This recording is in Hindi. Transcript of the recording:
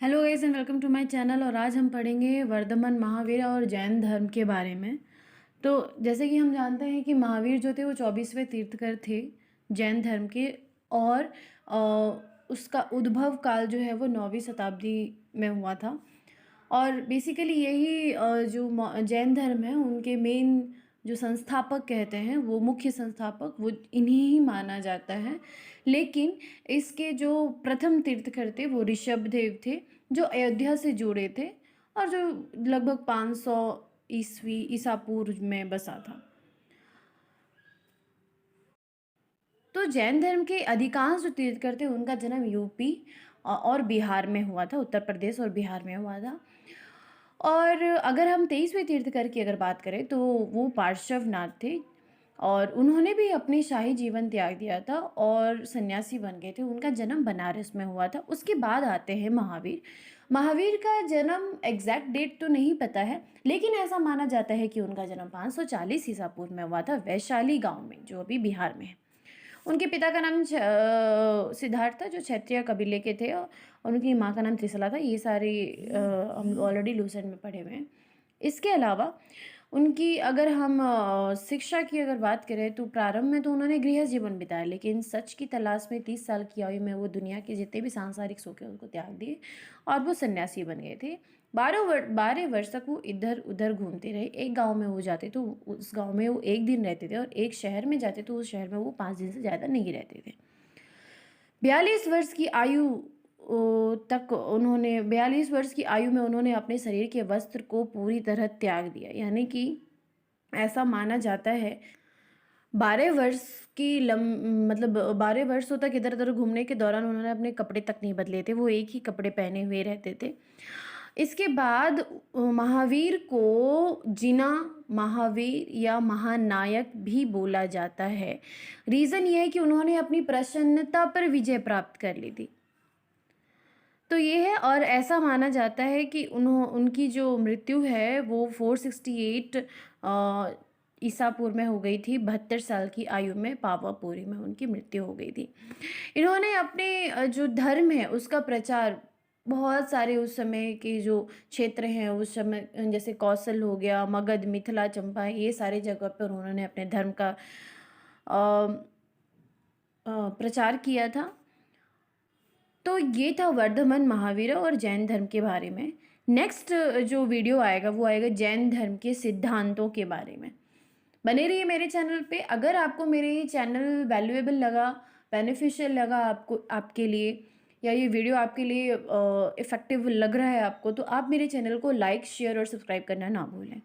Hello guys and welcome to my channel. और आज हम पढ़ेंगे वर्धमान महावीर और जैन धर्म के बारे में। तो जैसे कि हम जानते हैं कि महावीर जो थे वो 24वें तीर्थकर थे जैन धर्म के। और उसका उद्भव काल जो है वो 9वीं शताब्दी में हुआ था। और बेसिकली यही जो जैन धर्म है उनके मेन जो संस्थापक कहते हैं, वो मुख्य संस्थापक वो इन्हीं ही माना जाता है। लेकिन इसके जो प्रथम तीर्थकर थे वो ऋषभदेव थे, जो अयोध्या से जुड़े थे और जो लगभग 500 ईसा पूर्व में बसा था। तो जैन धर्म के अधिकांश जो तीर्थकर थे उनका जन्म यूपी और बिहार में हुआ था, उत्तर प्रदेश और बिहार में हुआ था। और अगर हम 23वें तीर्थकर की अगर बात करें तो वो पार्श्वनाथ थे और उन्होंने भी अपनी शाही जीवन त्याग दिया था और सन्यासी बन गए थे। उनका जन्म बनारस में हुआ था। उसके बाद आते हैं महावीर। महावीर का जन्म एग्जैक्ट डेट तो नहीं पता है, लेकिन ऐसा माना जाता है कि उनका जन्म 540 ईसा पूर्व में हुआ था, वैशाली गांव में, जो अभी बिहार में है। उनके पिता का नाम सिद्धार्थ था, जो क्षत्रिय कबीले के थे, और उनकी माँ का नाम त्रिशला था। ये सारे हम ऑलरेडी लूसेंट में पढ़े हुए हैं। इसके अलावा उनकी अगर हम शिक्षा की अगर बात करें तो प्रारंभ में तो उन्होंने गृह जीवन बिताया, लेकिन सच की तलाश में 30 साल की आयु में वो दुनिया के जितने भी सांसारिक सुख है उनको त्याग दिए और वो सन्यासी बन गए थे। 12 वर्ष तक वो इधर उधर घूमते रहे। एक गांव में वो जाते तो उस गांव में वो एक दिन रहते थे, और एक शहर में जाते तो उस शहर में वो 5 दिन से ज़्यादा नहीं रहते थे। 42 वर्ष की आयु तक उन्होंने 42 वर्ष की आयु में उन्होंने अपने शरीर के वस्त्र को पूरी तरह त्याग दिया। यानी कि ऐसा माना जाता है 12 वर्ष की मतलब 12 वर्षों तक इधर उधर घूमने के दौरान उन्होंने अपने कपड़े तक नहीं बदले थे, वो एक ही कपड़े पहने हुए रहते थे। इसके बाद महावीर को जिना महावीर या महानायक भी बोला जाता है। रीज़न ये है कि उन्होंने अपनी प्रसन्नता पर विजय प्राप्त कर ली थी। तो ये है, और ऐसा माना जाता है कि उनकी जो मृत्यु है वो 468 ईसा पूर्व में हो गई थी। 72 साल की आयु में पावापुरी में उनकी मृत्यु हो गई थी। इन्होंने अपने जो धर्म है उसका प्रचार बहुत सारे उस समय के जो क्षेत्र हैं उस समय, जैसे कौशल हो गया, मगध, मिथिला, चंपा, ये सारे जगह पर उन्होंने अपने धर्म का प्रचार किया था। तो ये था वर्धमान महावीर और जैन धर्म के बारे में। नेक्स्ट जो वीडियो आएगा वो आएगा जैन धर्म के सिद्धांतों के बारे में। बने रहिए मेरे चैनल पे। अगर आपको मेरे ये चैनल वैल्यूएबल लगा, बेनिफिशियल लगा आपको, आपके लिए, या ये वीडियो आपके लिए इफ़ेक्टिव लग रहा है आपको, तो आप मेरे चैनल को लाइक, शेयर और सब्सक्राइब करना ना भूलें।